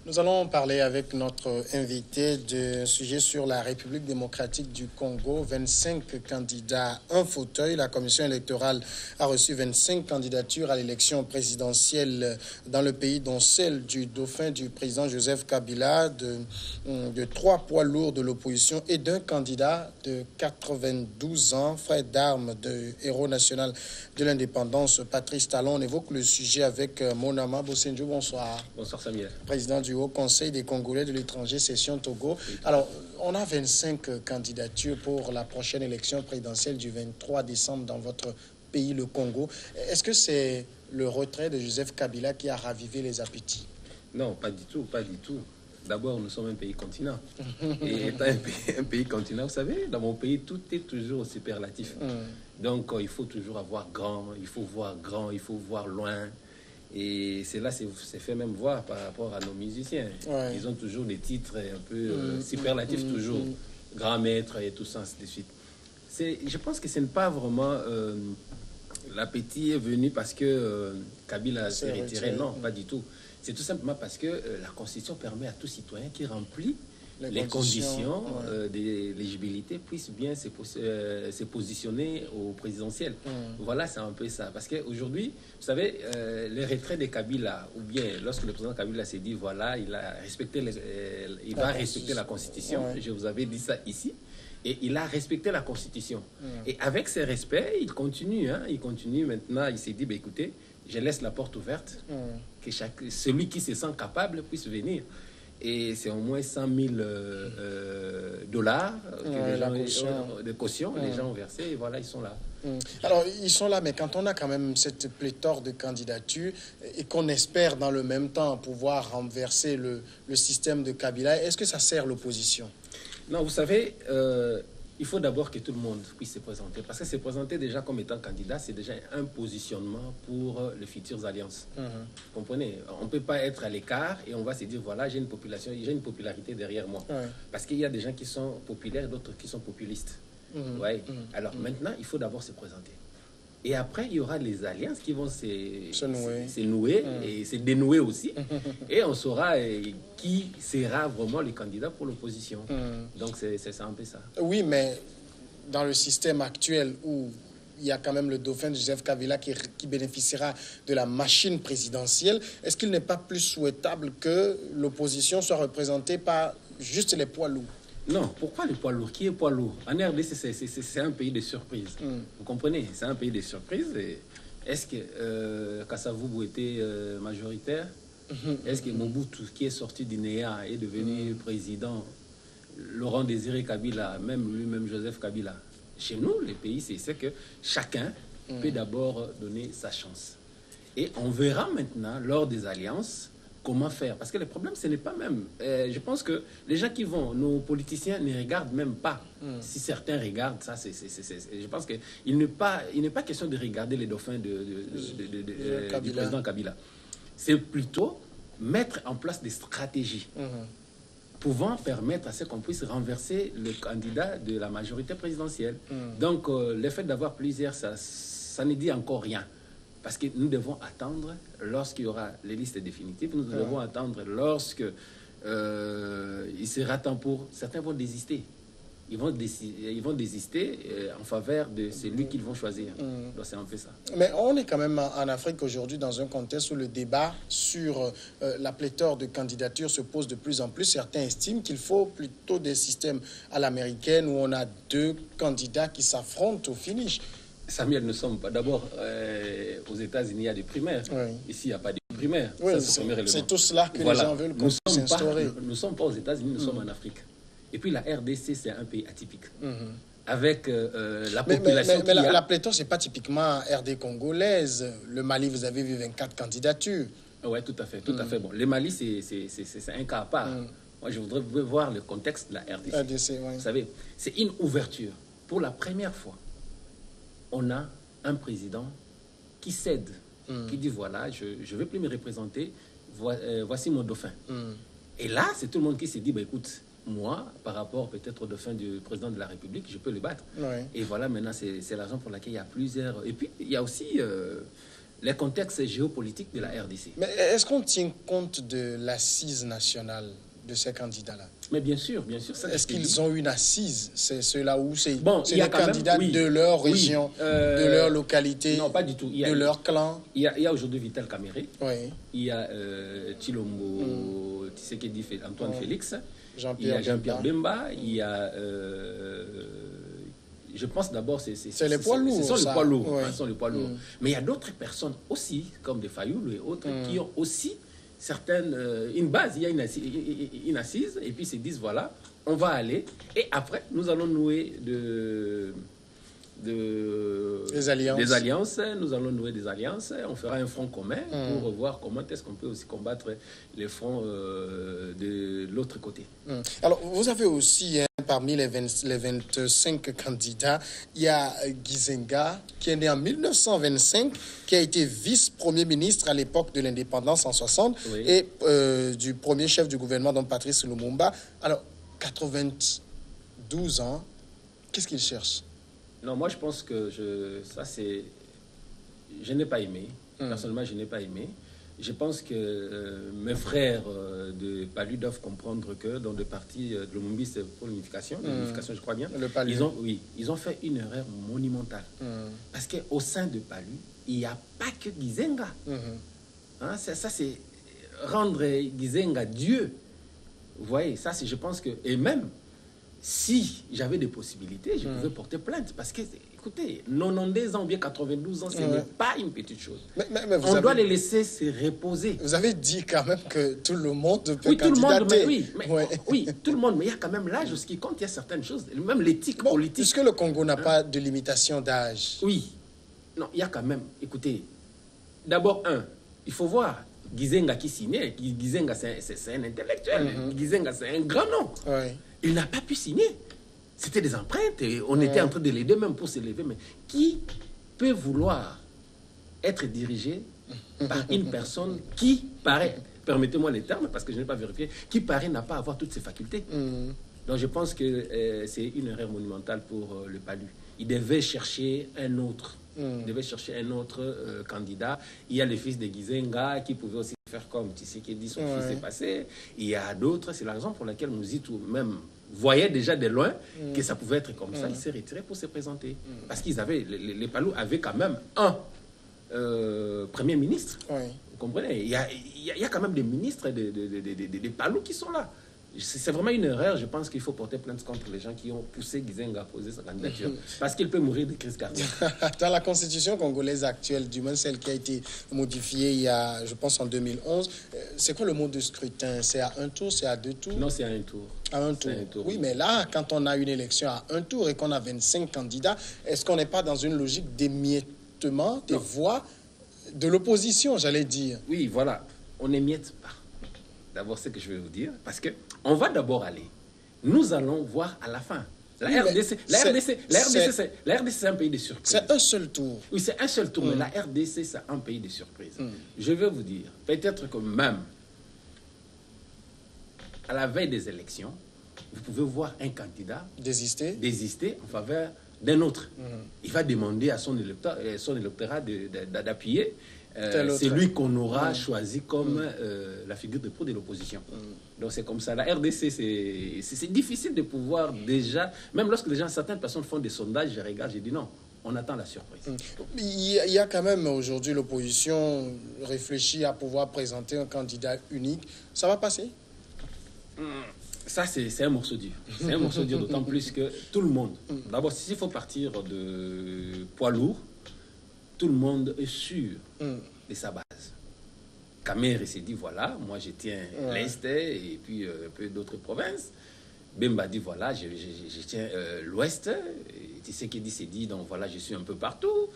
Nous allons parler avec notre invité d'un sujet sur la République démocratique du Congo. 25 candidats, un fauteuil. La commission électorale a reçu 25 candidatures à l'élection présidentielle dans le pays, dont celle du dauphin du président Joseph Kabila, de 3 poids lourds de l'opposition et d'un candidat de 92 ans, frère d'armes de héros national de l'indépendance, Patrice Talon. On évoque le sujet avec Monama Bossenjo. Bonsoir. Bonsoir Samuel. Président du Haut Conseil des Congolais de l'étranger, session Togo. Alors, on a 25 candidatures pour la prochaine élection présidentielle du 23 décembre dans votre pays, le Congo. Est-ce que c'est le retrait de Joseph Kabila qui a ravivé les appétits? Non, pas du tout, pas du tout. D'abord, nous sommes un pays continent. Et étant un pays continent, vous savez, dans mon pays, tout est toujours superlatif. Donc, il faut toujours avoir grand, il faut voir grand, il faut voir loin. Et c'est là, c'est fait même voir par rapport à nos musiciens. Ouais. Ils ont toujours des titres un peu superlatifs, toujours. Grand maître et tout ça, ainsi de suite. Je pense que ce n'est pas vraiment... l'appétit est venu parce que Kabila s'est retiré. Non, pas du tout. C'est tout simplement parce que la Constitution permet à tout citoyen qui remplit les conditions d'éligibilité puisse bien se positionner au présidentiel. Voilà, c'est un peu ça. Parce qu'aujourd'hui, vous savez, les retraits de Kabila, ou bien lorsque le président Kabila s'est dit, voilà, il a respecté il va respecter la Constitution, je vous avais dit ça ici, et il a respecté la Constitution. Et avec ce respect, il continue. Il continue maintenant, il s'est dit, bah, écoutez, je laisse la porte ouverte, que celui qui se sent capable puisse venir. Et c'est au moins 100 000 dollars de caution. Les gens ont versé et voilà, ils sont là. Alors, ils sont là, mais quand on a quand même cette pléthore de candidatures et qu'on espère dans le même temps pouvoir renverser le système de Kabila, est-ce que ça sert l'opposition? Non, vous savez, il faut d'abord que tout le monde puisse se présenter. Parce que se présenter déjà comme étant candidat, c'est déjà un positionnement pour les futures alliances. Vous comprenez? On ne peut pas être à l'écart et on va se dire, voilà, j'ai une population, j'ai une popularité derrière moi. Parce qu'il y a des gens qui sont populaires et d'autres qui sont populistes. Alors maintenant, il faut d'abord se présenter. Et après, il y aura les alliances qui vont se nouer et se dénouer aussi. Et on saura qui sera vraiment le candidat pour l'opposition. Donc, c'est un peu ça. Oui, mais dans le système actuel où il y a quand même le dauphin de Joseph Kabila qui bénéficiera de la machine présidentielle, est-ce qu'il n'est pas plus souhaitable que l'opposition soit représentée par juste les poids lourds? Non, pourquoi les poids lourds? Qui est poids lourd? En RDC, c'est un pays de surprise. Vous comprenez? C'est un pays de surprise. Est-ce que Kasavubu était majoritaire? Est-ce que Mobutu, qui est sorti du NEA, est devenu président? Laurent Désiré Kabila, même lui-même Joseph Kabila. Chez nous, les pays, c'est que chacun peut d'abord donner sa chance. Et on verra maintenant, lors des alliances, comment faire. Parce que le problème, ce n'est pas même... je pense que les gens qui vont, nos politiciens ne regardent même pas. Si certains regardent, ça, je pense qu'il n'est pas question de regarder les dauphins du président Kabila. C'est plutôt mettre en place des stratégies pouvant permettre à ce qu'on puisse renverser le candidat de la majorité présidentielle. Donc, le fait d'avoir plusieurs, ça ne dit encore rien. Parce que nous devons attendre lorsqu'il y aura les listes définitives. Nous devons attendre lorsque il sera temps pour... Certains vont désister. Ils vont désister en faveur de celui qu'ils vont choisir. Donc c'est un peu ça. Mais on est quand même en Afrique aujourd'hui dans un contexte où le débat sur la pléthore de candidatures se pose de plus en plus. Certains estiment qu'il faut plutôt des systèmes à l'américaine où on a 2 candidats qui s'affrontent au finish. Samuel, nous sommes pas... D'abord, aux États-Unis, il y a des primaires. Ici, il n'y a pas de primaires. C'est tout cela que les gens veulent s'instaurer. Nous ne sommes pas aux États-Unis, nous sommes en Afrique. Et puis la RDC, c'est un pays atypique. Avec la population... Mais la pléthore, ce n'est pas typiquement RD congolaise. Le Mali, vous avez vu 24 candidatures. Oui, tout à fait. Tout à fait. Bon, le Mali, c'est un cas à part. Moi, je voudrais voir le contexte de la RDC. Vous savez, c'est une ouverture. Pour la première fois, on a un président qui cède, qui dit, voilà, je ne veux plus me représenter, voici mon dauphin. Et là, c'est tout le monde qui s'est dit, bah, écoute, moi, par rapport peut-être au dauphin du président de la République, je peux le battre. Et voilà, maintenant, c'est la raison pour laquelle il y a plusieurs... Et puis, il y a aussi les contextes géopolitiques de la RDC. Mais est-ce qu'on tient compte de l'assise nationale de ces candidats-là? Mais bien sûr. Est-ce qu'ils ont une assise? C'est ceux-là où c'est les candidats de leur région, de leur localité, non, pas du tout. De leur clan? Il y a aujourd'hui Vital Kamere, oui. Il y a Chilombo Tshisekedi, Antoine Félix, il y a Jean-Pierre Bemba, il y a... je pense d'abord c'est les poids lourds. Ce sont les poids lourds. Oui. Ce sont les poids lourds. Mais il y a d'autres personnes aussi, comme des Fayoulou et autres, qui ont aussi certaines, une base, il y a une assise, et puis ils se disent, voilà, on va aller, et après, nous allons nouer des alliances, nous allons nouer des alliances, on fera un front commun pour voir comment est-ce qu'on peut aussi combattre les fronts de l'autre côté. Alors, vous avez aussi, parmi les 25 candidats, il y a Gizenga, qui est né en 1925, qui a été vice-premier ministre à l'époque de l'indépendance en 60, oui. Et du premier chef du gouvernement, donc Patrice Lumumba. Alors, 92 ans, qu'est-ce qu'il cherche? Non, moi je pense que je n'ai pas aimé. Personnellement, je n'ai pas aimé. Je pense que mes frères de Palu doivent comprendre que dans le parti de Lumumba, c'est pour l'unification, je crois bien. Ils ont fait une erreur monumentale. Parce qu'au sein de Palu, il n'y a pas que Gizenga. Hein, ça, c'est rendre Gizenga Dieu. Vous voyez, ça, je pense que... Et même... Si j'avais des possibilités, je pouvais porter plainte. Parce que, écoutez, 92 ans, bien 92 ans, ce n'est pas une petite chose. Mais on doit les laisser se reposer. Vous avez dit quand même que tout le monde peut candidater. Oui, tout le monde. Mais il y a quand même l'âge qui compte. Il y a certaines choses, même l'éthique politique. Puisque le Congo n'a pas de limitation d'âge. Oui. Non, il y a quand même... Écoutez, d'abord, il faut voir... Gizenga qui signait. Gizenga, c'est un intellectuel. Gizenga, c'est un grand nom. Oui. Il n'a pas pu signer. C'était des empreintes. Et on était en train de l'aider même pour s'élever. Mais qui peut vouloir être dirigé par une personne qui paraît, permettez-moi les termes parce que je n'ai pas vérifié, qui paraît n'a pas avoir toutes ses facultés. Donc je pense que c'est une erreur monumentale pour le Palu. Il devait chercher un autre. Il devait chercher un autre candidat. Il y a le fils de Gizenga qui pouvait aussi faire comme Tshisekedi, son fils est passé. Il y a d'autres. C'est la raison pour laquelle Mouzitou même voyait déjà de loin que ça pouvait être comme ça. Il s'est retiré pour se présenter. Parce qu'ils avaient, les Palous avaient quand même un premier ministre. Vous comprenez? Il y a quand même des ministres des Palous qui sont là. C'est vraiment une erreur. Je pense qu'il faut porter plainte contre les gens qui ont poussé Gizenga à poser sa candidature. Parce qu'il peut mourir de crise cardiaque. Dans la constitution congolaise actuelle, du moins celle qui a été modifiée il y a, je pense, en 2011, c'est quoi le mode de scrutin? C'est à un tour, c'est à deux tours? Non, c'est à un tour. À un tour. Oui, mais là, quand on a une élection à un tour et qu'on a 25 candidats, est-ce qu'on n'est pas dans une logique d'émiettement des voix de l'opposition, j'allais dire? Oui, voilà. On n'émiette pas. D'abord, ce que je vais vous dire, parce que on va d'abord aller. Nous allons voir à la fin. La RDC, c'est un pays de surprises. C'est un seul tour. Oui, c'est un seul tour, mais la RDC, c'est un pays de surprises. Je vais vous dire, peut-être que même à la veille des élections, vous pouvez voir un candidat désister en faveur d'un autre. Il va demander à son électorat d'appuyer. C'est lui qu'on aura choisi comme la figure de proue de l'opposition. Donc c'est comme ça. La RDC, c'est difficile de pouvoir déjà, même lorsque certaines personnes font des sondages, je regarde, je dis non, on attend la surprise. Il y a quand même aujourd'hui l'opposition réfléchit à pouvoir présenter un candidat unique. Ça va passer? Ça, c'est un morceau dur. C'est un morceau dur, d'autant plus que tout le monde, d'abord, s'il faut partir de poids lourd, tout le monde est sûr de sa base. Kamere s'est dit, voilà, moi je tiens l'Est et puis un peu d'autres provinces. Bemba dit, voilà, je tiens l'Ouest. Tshisekedi s'est dit, donc voilà, je suis un peu partout.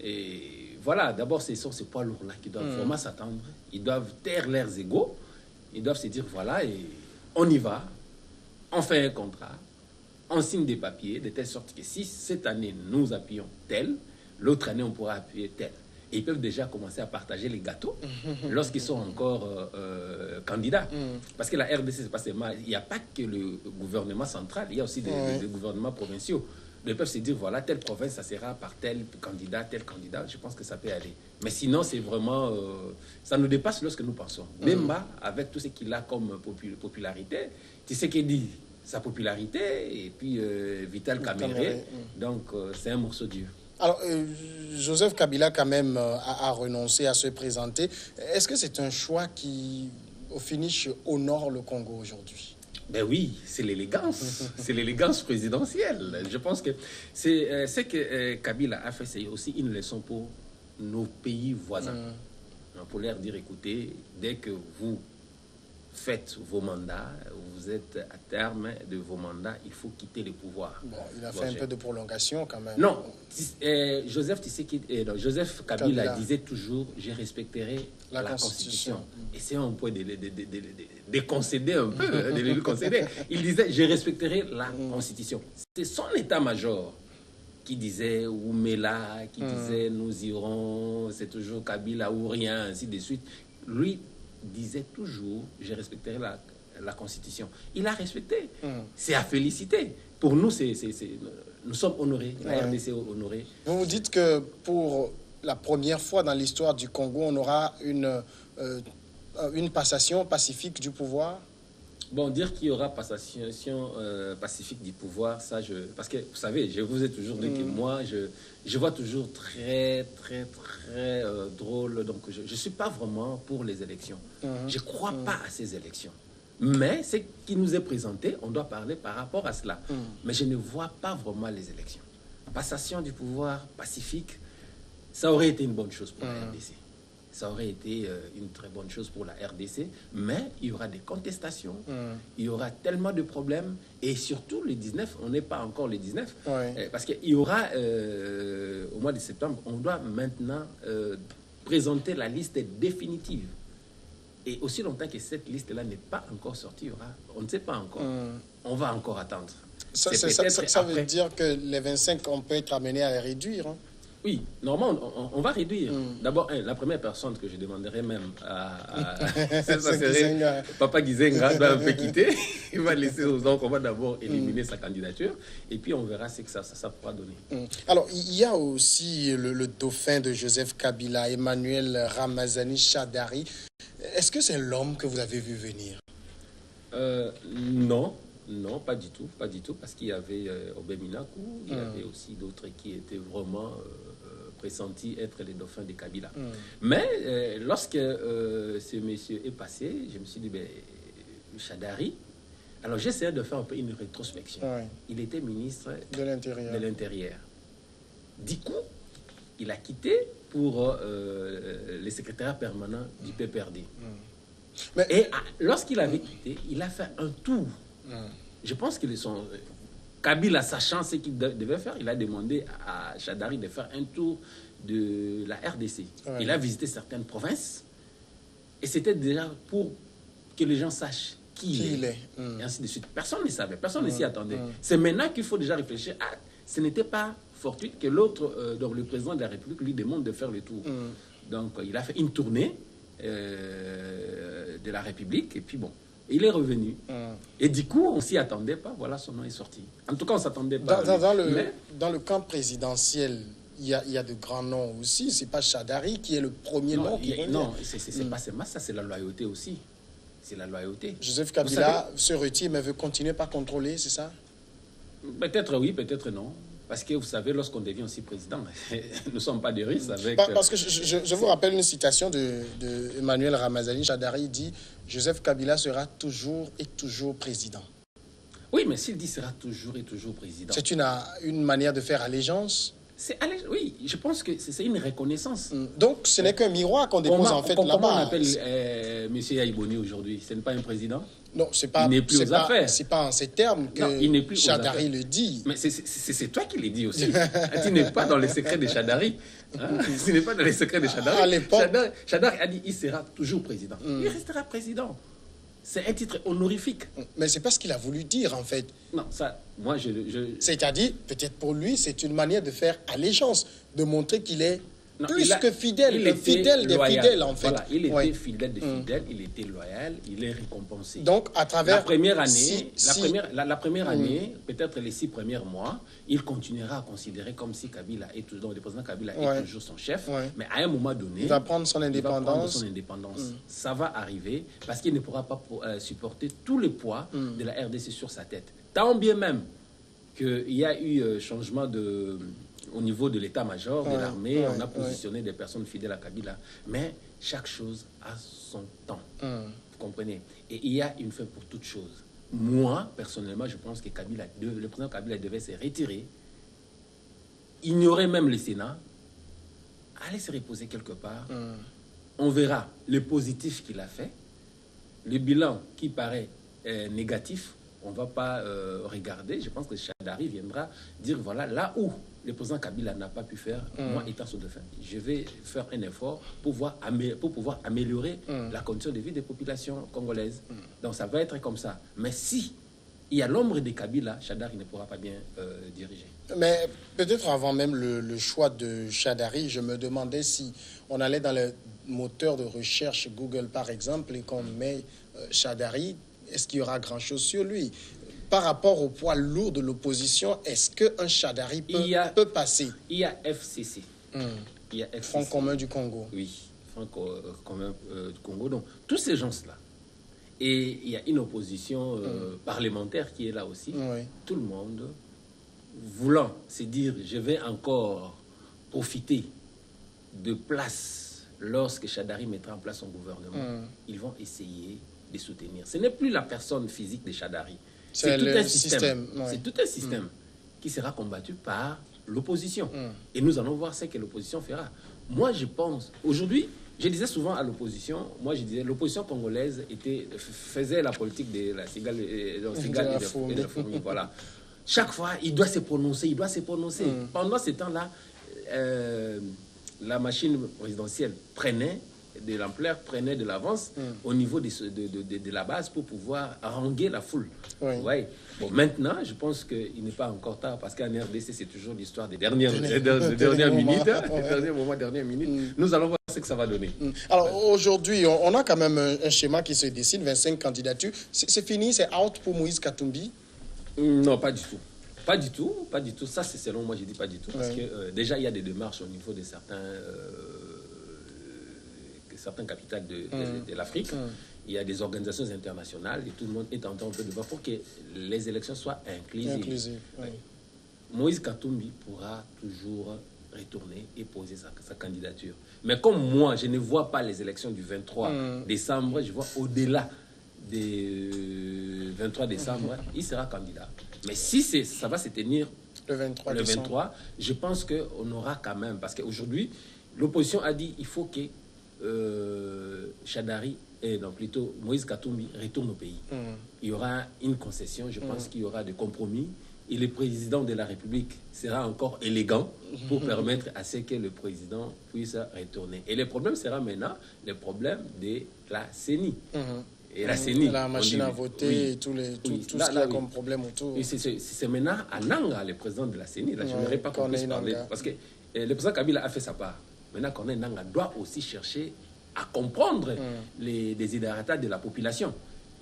Et voilà, d'abord, ce sont ces poids lourds-là qui doivent vraiment s'attendre. Ils doivent taire leurs égos. Ils doivent se dire, voilà, et on y va. On fait un contrat. On signe des papiers, de telle sorte que si cette année, nous appuyons tel, l'autre année, on pourra appuyer tel. Et ils peuvent déjà commencer à partager les gâteaux lorsqu'ils sont encore candidats. Parce que la RDC, c'est pas seulement... Il n'y a pas que le gouvernement central, il y a aussi des gouvernements provinciaux. Ils peuvent se dire, voilà, telle province, ça sera par tel candidat, je pense que ça peut aller. Mais sinon, c'est vraiment... ça nous dépasse lorsque nous pensons. Bemba, avec tout ce qu'il a comme popularité, tu sais qu'il dit sa popularité, et puis Vital Kamerhe, donc c'est un morceau dur. Alors, Joseph Kabila, quand même, a renoncé à se présenter. Est-ce que c'est un choix qui, au finish, honore le Congo aujourd'hui? Ben oui, c'est l'élégance. C'est l'élégance présidentielle. Je pense que c'est ce que Kabila a fait, c'est aussi une leçon pour nos pays voisins. Pour leur dire, écoutez, dès que vous faites vos mandats, vous êtes à terme de vos mandats, il faut quitter le pouvoir. Bon, il a fait un peu de prolongation quand même. Non, Joseph Kabila disait toujours, je respecterai la Constitution. Et c'est un point de concéder un peu, de lui concéder. Il disait, je respecterai la Constitution. C'est son état-major qui disait Oumela, qui disait nous irons, c'est toujours Kabila ou rien, ainsi de suite. Lui disait toujours, je respecterai la Constitution. Il a respecté. C'est à féliciter. Pour nous, nous sommes honorés. La RDC est honorée. Vous vous dites que pour la première fois dans l'histoire du Congo, on aura une passation pacifique du pouvoir? Bon, dire qu'il y aura passation pacifique du pouvoir, ça, parce que, vous savez, je vous ai toujours dit que moi, je vois toujours très drôle. Donc, je ne suis pas vraiment pour les élections. Je ne crois pas à ces élections. Mais ce qui nous est présenté, on doit parler par rapport à cela. Mais je ne vois pas vraiment les élections. Passation du pouvoir pacifique, ça aurait été une bonne chose pour la RDC. Ça aurait été une très bonne chose pour la RDC, mais il y aura des contestations, il y aura tellement de problèmes, et surtout le 19, on n'est pas encore le 19, parce qu'il y aura, au mois de septembre, on doit maintenant présenter la liste définitive. Et aussi longtemps que cette liste-là n'est pas encore sortie, on ne sait pas encore. On va encore attendre. Ça veut dire que les 25, on peut être amené à les réduire, hein? Oui, normalement, on va réduire. D'abord, la première personne que je demanderais même ça serait Papa Gizenga doit un peu quitter. Il va laisser aux autres. On va d'abord éliminer sa candidature et puis on verra ce que ça pourra donner. Alors, il y a aussi le dauphin de Joseph Kabila, Emmanuel Ramazani Shadari. Est-ce que c'est l'homme que vous avez vu venir? Non, pas du tout, parce qu'il y avait Obeminaku, il y avait aussi d'autres qui étaient vraiment pressentis être les dauphins de Kabila. Mais lorsque ce monsieur est passé, je me suis dit, Shadari, alors j'essayais de faire un peu une rétrospection. Il était ministre de l'Intérieur. Du coup, il a quitté pour le secrétariat permanent du PPRD. Et lorsqu'il avait quitté, il a fait un tour. Je pense que Kabila, sachant ce qu'il devait faire, il a demandé à Shadari de faire un tour de la RDC. Il a visité certaines provinces et c'était déjà pour que les gens sachent qui il est. Et ainsi de suite. Personne ne savait, personne ne s'y attendait. C'est maintenant qu'il faut déjà réfléchir. Ce n'était pas fortuit que l'autre, donc le président de la République, lui demande de faire le tour. Donc il a fait une tournée de la République et puis bon. Il est revenu. Et du coup, on ne s'y attendait pas. Voilà, son nom est sorti. En tout cas, on ne s'attendait pas. Dans le camp présidentiel, il y a de grands noms aussi. Ce n'est pas Shadari qui est le premier nom qui revient. Non, ce n'est pas seulement ça, c'est la loyauté aussi. C'est la loyauté. Joseph Kabila se retire, mais veut continuer par contrôler, c'est ça? Peut-être oui, peut-être non. Parce que vous savez, lorsqu'on devient aussi président, nous ne sommes pas des risques avec... Parce que je vous rappelle une citation de Emmanuel Ramazani Shadari, dit « Joseph Kabila sera toujours et toujours président ». Oui, mais s'il dit sera toujours et toujours président... C'est une manière de faire allégeance? Oui, je pense que c'est une reconnaissance. Donc, ce n'est qu'un miroir qu'on dépose en fait là-bas. Comment on appelle M. Yaïboni aujourd'hui? Ce n'est pas un président? Non, c'est pas. Il n'est plus aux affaires. C'est pas en ces termes que Shadari le dit. Mais c'est toi qui le dis aussi. Tu n'es pas dans les secrets de Shadari. Tu n'es pas dans les secrets de Shadari. À l'époque, Shadari a dit il sera toujours président. Il restera président. C'est un titre honorifique. Mais c'est pas ce qu'il a voulu dire, en fait. Non, ça, moi, je... C'est-à-dire, peut-être pour lui, c'est une manière de faire allégeance, de montrer qu'il est Non, plus que fidèle, il fidèle des loyal. fidèles en fait. Voilà, il était fidèle des fidèles, il était loyal, il est récompensé. Donc à travers la première année, la première année, peut-être les 6 premiers mois, il continuera à considérer comme si Kabila est toujours, donc le président Kabila est toujours son chef. Mais à un moment donné, il va prendre son indépendance. Ça va arriver parce qu'il ne pourra pas supporter tout le poids de la RDC sur sa tête. Tant bien même qu'il y a eu changement au niveau de l'état-major, de l'armée, on a positionné des personnes fidèles à Kabila. Mais chaque chose a son temps. Vous comprenez? Et il y a une fin pour toute chose. Moi, personnellement, je pense que le président Kabila devait se retirer, ignorer même le Sénat, aller se reposer quelque part. On verra le positif qu'il a fait, le bilan qui paraît négatif. On ne va pas regarder. Je pense que Chadari viendra dire, voilà, là où le président Kabila n'a pas pu faire, moi, étant son dauphin, je vais faire un effort pour pouvoir améliorer la condition de vie des populations congolaises. Donc, ça va être comme ça. Mais si il y a l'ombre de Kabila, Chadari ne pourra pas bien diriger. Mais peut-être avant même le choix de Chadari, je me demandais si on allait dans le moteur de recherche Google, par exemple, et qu'on met Chadari, est-ce qu'il y aura grand-chose sur lui? Par rapport au poids lourd de l'opposition, est-ce qu'un Chadari peut passer? Il y a FCC. Il y a FCC. Front commun du Congo. Oui, Front commun du Congo. Donc, tous ces gens-là. Et il y a une opposition parlementaire qui est là aussi. Tout le monde voulant se dire, je vais encore profiter de place lorsque Chadari mettra en place son gouvernement. Ils vont essayer de soutenir. Ce n'est plus la personne physique de Chadari. C'est tout un système. C'est tout un système qui sera combattu par l'opposition. Et nous allons voir ce que l'opposition fera. Moi, je pense, aujourd'hui, je disais souvent à l'opposition, l'opposition congolaise faisait la politique de la cigale et de la fourmi. Voilà. Chaque fois, il doit se prononcer, Pendant ce temps-là, la machine présidentielle prenait de l'ampleur, prenait de l'avance au niveau de la base pour pouvoir haranguer la foule. Ouais. Bon, maintenant, je pense qu'il n'est pas encore tard parce qu'en RDC, c'est toujours l'histoire des dernières minutes. Nous allons voir ce que ça va donner. Alors aujourd'hui, on a quand même un schéma qui se dessine, 25 candidatures. C'est fini, c'est out pour Moïse Katumbi? Non, pas du tout. Pas du tout. Ça, c'est selon moi, je dis pas du tout. Parce que déjà, il y a des démarches au niveau de certaines capitales de l'Afrique. Il y a des organisations internationales et tout le monde est en train de voir pour que les élections soient inclusives. Moïse Katumbi pourra toujours retourner et poser sa candidature. Mais comme moi, je ne vois pas les élections du 23 décembre, je vois au-delà des 23 décembre, il sera candidat. Mais si ça va se tenir le 23, je pense qu'on aura quand même, parce qu'aujourd'hui, l'opposition a dit il faut que Chadari, non, plutôt Moïse Katumbi retourne au pays. Il y aura une concession, je pense qu'il y aura des compromis. Et le président de la République sera encore élégant pour permettre à ce que le président puisse retourner. Et le problème sera maintenant le problème de la CENI. Et la CENI, la machine à voter, et tout ce qu'il y a comme problème autour. C'est maintenant à Nanga, le président de la CENI. Là, je n'aurais pas compris parler. Parce que le président Kabila a fait sa part. Maintenant, Corneille Nanga doit aussi chercher à comprendre les desiderata de la population.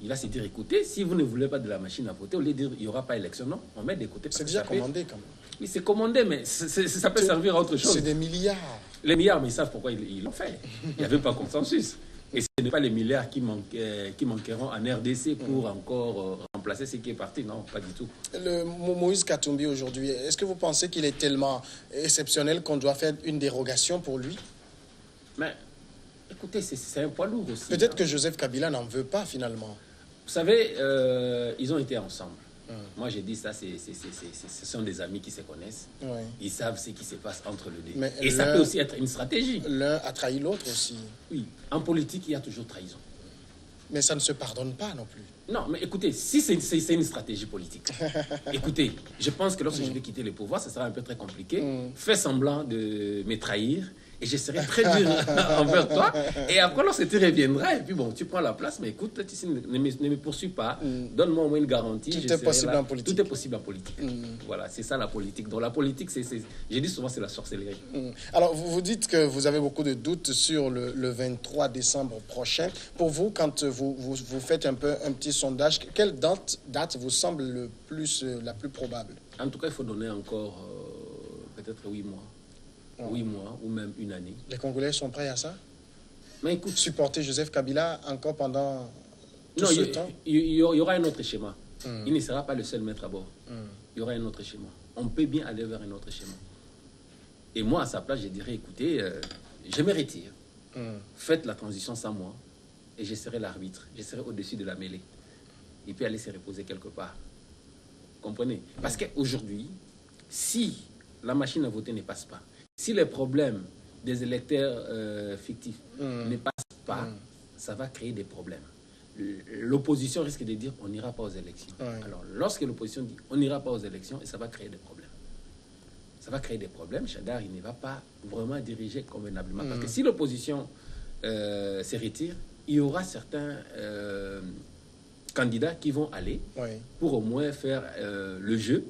Il va se dire, écoutez, si vous ne voulez pas de la machine à voter, au lieu de dire, il n'y aura pas élection, non, on met des côtés. C'est déjà commandé quand même. Oui, c'est commandé, mais ça peut servir à autre chose. C'est des milliards. Les milliards, mais ils savent pourquoi ils l'ont fait. Il n'y avait pas consensus. Et ce n'est pas les milliards qui manqueront en RDC pour encore remplacer ce qui est parti. Non, pas du tout. Moïse Katumbi aujourd'hui, est-ce que vous pensez qu'il est tellement exceptionnel qu'on doit faire une dérogation pour lui? Mais écoutez, c'est un poids lourd aussi. Peut-être que Joseph Kabila n'en veut pas finalement. Vous savez, ils ont été ensemble. Moi, j'ai dit ça, ce sont des amis qui se connaissent. Ils savent ce qui se passe entre les deux. Et ça peut aussi être une stratégie. L'un a trahi l'autre aussi. Oui, en politique, il y a toujours trahison. Mais ça ne se pardonne pas non plus. Non, mais écoutez, si c'est une stratégie politique, écoutez, je pense que lorsque je vais quitter le pouvoir, ce sera un peu très compliqué. Fais semblant de me trahir et je serai très dur envers toi. Et après, lorsque tu reviendras, et puis bon, tu prends la place, mais écoute, ne me poursuis pas, donne-moi au moins une garantie. Tout est possible en politique. Tout est possible en politique. Voilà, c'est ça la politique. Donc la politique, j'ai dit souvent, c'est la sorcellerie. Alors, vous dites que vous avez beaucoup de doutes sur le 23 décembre prochain. Pour vous, quand vous faites un petit sondage, quelle date vous semble la plus probable? En tout cas, il faut donner encore peut-être 8 mois. 8 mois ou même une année. Les Congolais sont prêts à ça? Mais écoute, supporter Joseph Kabila encore pendant tout ce temps? Il y aura un autre schéma. Il ne sera pas le seul maître à bord. Il y aura un autre schéma. On peut bien aller vers un autre schéma. Et moi, à sa place, je dirais, écoutez, je me retire. Faites la transition sans moi et je serai l'arbitre. Je serai au-dessus de la mêlée. Il peut aller se reposer quelque part. Comprenez? Parce qu'aujourd'hui, si la machine à voter ne passe pas, si les problèmes des électeurs fictifs ne passent pas, ça va créer des problèmes. L'opposition risque de dire on n'ira pas aux élections. Alors, lorsque l'opposition dit on n'ira pas aux élections, et ça va créer des problèmes. Ça va créer des problèmes. Chadar, il ne va pas vraiment diriger convenablement. Parce que si l'opposition se retire, il y aura certains candidats qui vont aller pour au moins faire le jeu,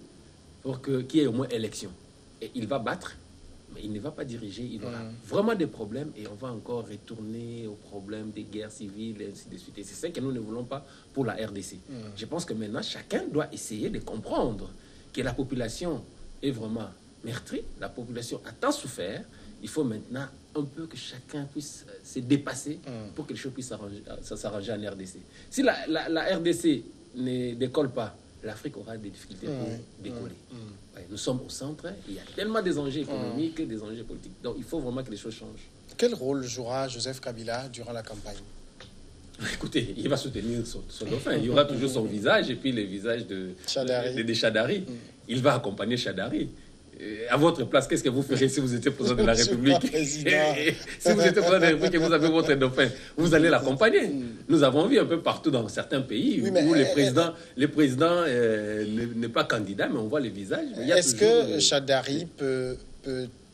pour qu'il y ait au moins élection. Et il va battre, mais il ne va pas diriger. Il aura vraiment des problèmes et on va encore retourner aux problèmes des guerres civiles et ainsi de suite. Et c'est ça que nous ne voulons pas pour la RDC. Je pense que maintenant, chacun doit essayer de comprendre que la population est vraiment meurtrie, la population a tant souffert. Il faut maintenant un peu que chacun puisse se dépasser pour que les choses puissent s'arranger en RDC. Si la RDC ne décolle pas, l'Afrique aura des difficultés pour décoller. Nous sommes au centre, il y a tellement des enjeux économiques, des enjeux politiques. Donc il faut vraiment que les choses changent. Quel rôle jouera Joseph Kabila durant la campagne? Écoutez, il va soutenir son dauphin. Il y aura toujours son visage et puis le visage de Chadari. Il va accompagner Chadari. À votre place, qu'est-ce que vous ferez si vous étiez président de la République? Si vous étiez président de la République et vous avez votre dauphin, vous allez l'accompagner. Nous avons vu un peu partout dans certains pays où les présidents n'est pas candidat, mais on voit les visages. Est-ce que Chadari peut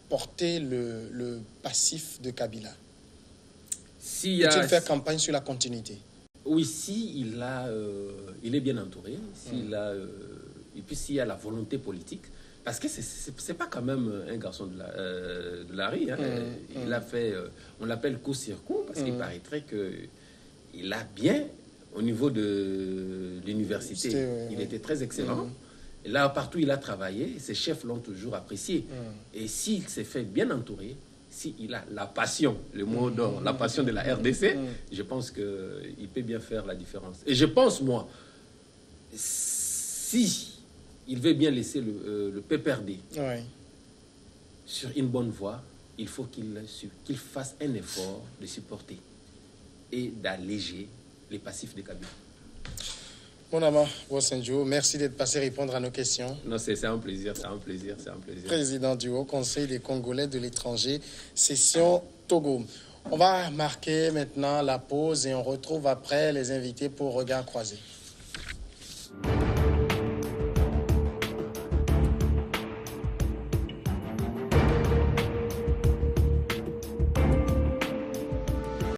porter le passif de Kabila? Peut-il faire campagne sur la continuité? Oui, il est bien entouré, et puis s'il y a la volonté politique. Parce que c'est pas quand même un garçon de la rue. Hein. Il a fait, on l'appelle court-circuit, parce qu'il paraîtrait qu'il a bien, au niveau de l'université, il était très excellent. Et là, partout où il a travaillé, ses chefs l'ont toujours apprécié. Et s'il s'est fait bien entourer, s'il a la passion, le mot d'or, la passion de la RDC, je pense qu'il peut bien faire la différence. Et je pense, moi, si il veut bien laisser le PPRD sur une bonne voie, il faut qu'il fasse un effort de supporter et d'alléger les passifs de Kabila. Mon amant, Bosenjo, merci d'être passé répondre à nos questions. Non, c'est un plaisir, c'est un plaisir, c'est un plaisir. Président du Haut Conseil des Congolais de l'étranger, session Togo. On va marquer maintenant la pause et on retrouve après les invités pour Regard croisé.